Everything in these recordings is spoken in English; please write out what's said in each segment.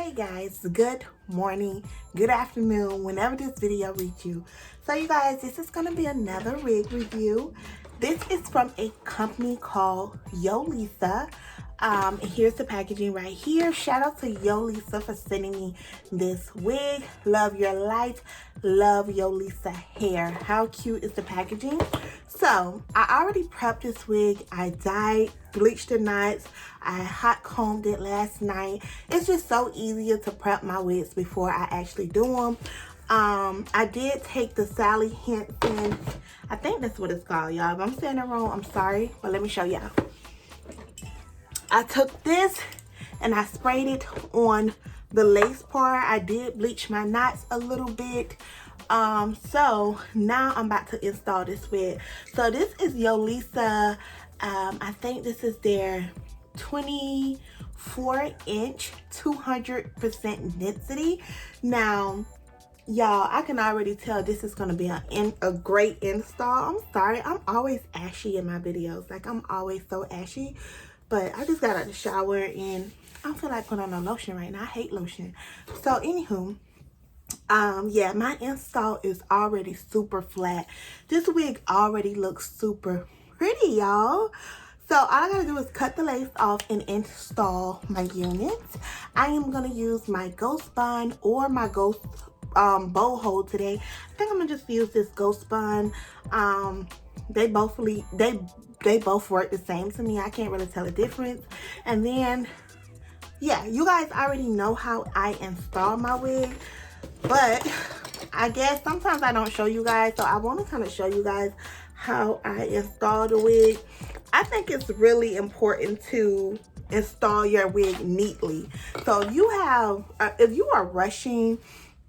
Hey guys, good morning, good afternoon, whenever this video reaches you. So you guys, this is gonna be another wig review. This is from a company called Yolissa. Here's the packaging right here. Shout out to Yolissa for sending me this wig. Love your life, love Yolissa Hair. How cute is the packaging? So I already prepped this wig. I dyed, bleached the knots. I hot combed it last night. It's just so easier to prep my wigs before I actually do them. I did take the Sally Hansen, I think that's what it's called, y'all. If I'm saying it wrong, I'm sorry, but let me show y'all. I took this and I sprayed it on the lace part. I did bleach my knots a little bit. So now I'm about to install this wig. So this is Yolissa. I think this is their 24-inch 200% density. Now y'all, I can already tell this is going to be a great install. I'm sorry, I'm always ashy in my videos. Like, I'm always so ashy, but I just got out of the shower and I don't feel like putting on no lotion right now. I hate lotion. So anywho, yeah, my install is already super flat. This wig already looks super pretty, y'all. So all I gotta do is cut the lace off and install my units. I am gonna use my Ghost Bond or my Ghost bow hold today. I think I'm gonna just use this Ghost Bond. They both work the same to me. I can't really tell a difference. And then yeah, you guys already know how I install my wig, but I guess sometimes I don't show you guys, so I want to kind of show you guys how I install the wig. I think it's really important to install your wig neatly. So if you are rushing,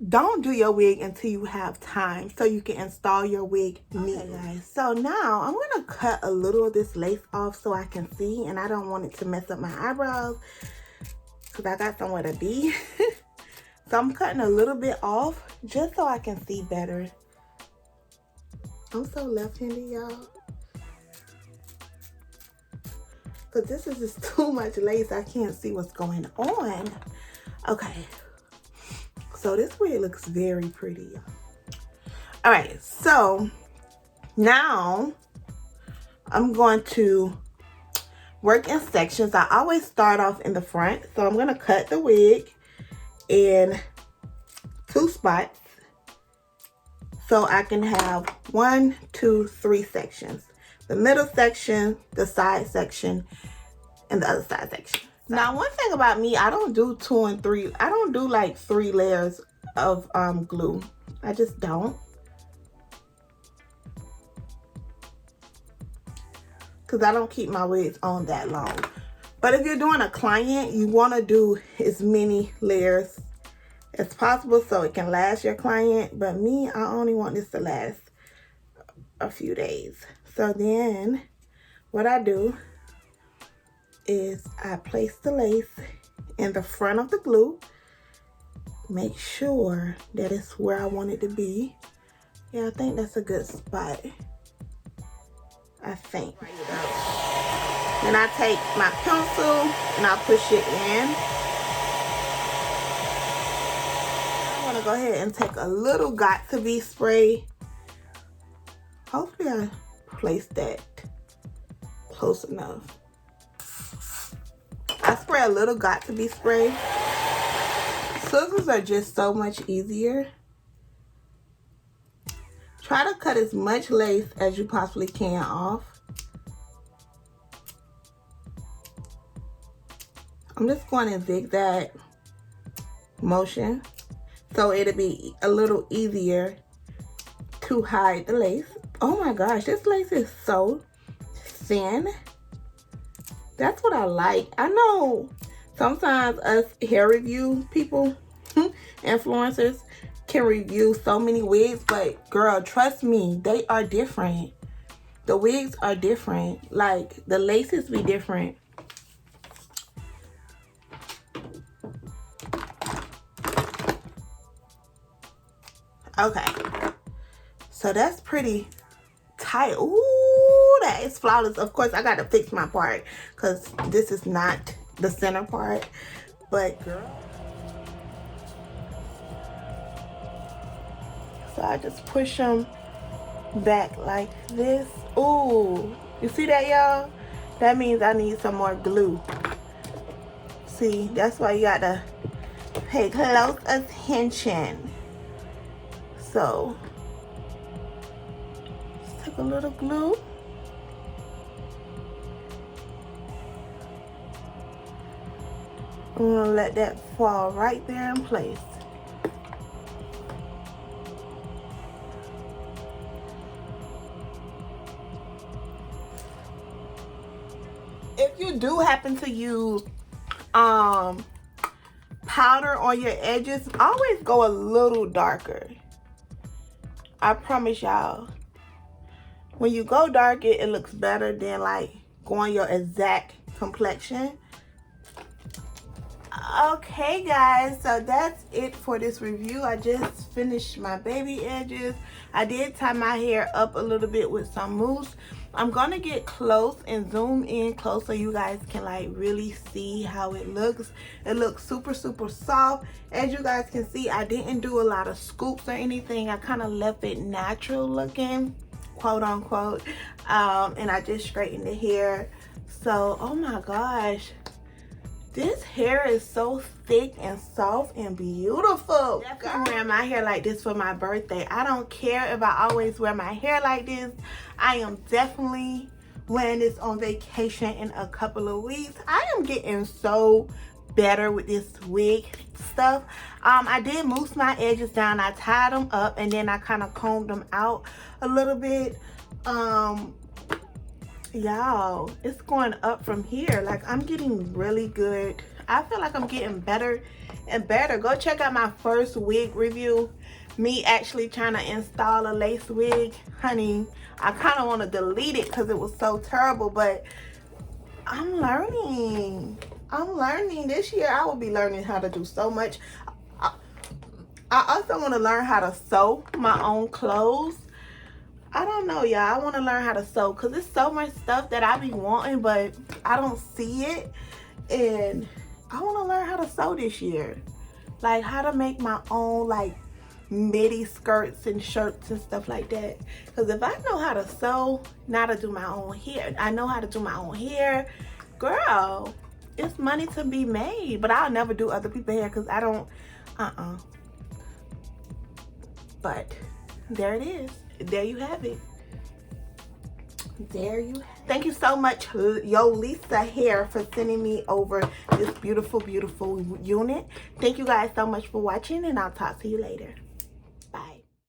don't do your wig until you have time so you can install your wig neatly. Okay, guys, so now I'm gonna cut a little of this lace off so I can see, and I don't want it to mess up my eyebrows because I got somewhere to be. So I'm cutting a little bit off just so I can see better. I'm so left-handed, y'all, because this is just too much lace. I can't see what's going on. Okay, so this wig looks very pretty, y'all. All right, so now I'm going to work in sections. I always start off in the front, so I'm going to cut the wig in 2 spots so I can have 1, 2, 3 sections. The middle section, the side section, and the other side section. Now, one thing about me, I don't do 2 and 3. I don't do like 3 layers of glue. I just don't. Because I don't keep my wigs on that long. But if you're doing a client, you want to do as many layers as possible so it can last your client. But me, I only want this to last a few days. So then what I do is I place the lace in the front of the glue. Make sure that it's where I want it to be. Yeah, I think that's a good spot. I think. Then I take my pencil and I push it in. I'm gonna go ahead and take a little got-to-be spray. Hopefully I placed that close enough. I spray a little got-to-be spray. Scissors are just so much easier. Try to cut as much lace as you possibly can off. I'm just going in zigzag motion so it'll be a little easier to hide the lace. Oh my gosh, this lace is so thin. That's what I like. I know sometimes us hair review people, influencers, can review so many wigs, but girl, trust me, they are different. The wigs are different. Like, the laces be different. Okay, so that's pretty tight. Ooh, that is flawless. Of course, I gotta fix my part because this is not the center part. But girl, So I just push them back like this. Ooh, you see that, y'all? That means I need some more glue. See, that's why you gotta pay close attention. So let's take a little glue. I'm gonna let that fall right there in place. If you do happen to use powder on your edges, always go a little darker. I promise y'all, when you go dark, it looks better than like going your exact complexion. Okay guys, so that's it for this review. I just finished my baby edges. I did tie my hair up a little bit with some mousse. I'm gonna get close and zoom in close so you guys can like really see how it looks. It looks super soft. As you guys can see, I didn't do a lot of scoops or anything. I kind of left it natural looking, quote unquote, and I just straightened the hair. So oh my gosh, this hair is so thick and soft and beautiful. I'm wearing my hair like this for my birthday. I don't care if I always wear my hair like this. I am definitely wearing this on vacation in a couple of weeks. I am getting so better with this wig stuff. I did mousse my edges down. I tied them up and then I kind of combed them out a little bit. Y'all, it's going up from here. Like, I'm getting really good. I feel like I'm getting better and better. Go check out my first wig review, me actually trying to install a lace wig. Honey, I kind of want to delete it because it was so terrible, but I'm learning. This year I will be learning how to do so much. I also want to learn how to sew my own clothes. I don't know, y'all. I want to learn how to sew because there's so much stuff that I be wanting, but I don't see it. And I want to learn how to sew this year. Like how to make my own like midi skirts and shirts and stuff like that. Because if I know how to sew, now to do my own hair, I know how to do my own hair, girl, it's money to be made. But I'll never do other people's hair because I don't, But there it is. There you have it. There you have it. Thank you so much, Yolissa Hair, for sending me over this beautiful unit. Thank you guys so much for watching, and I'll talk to you later.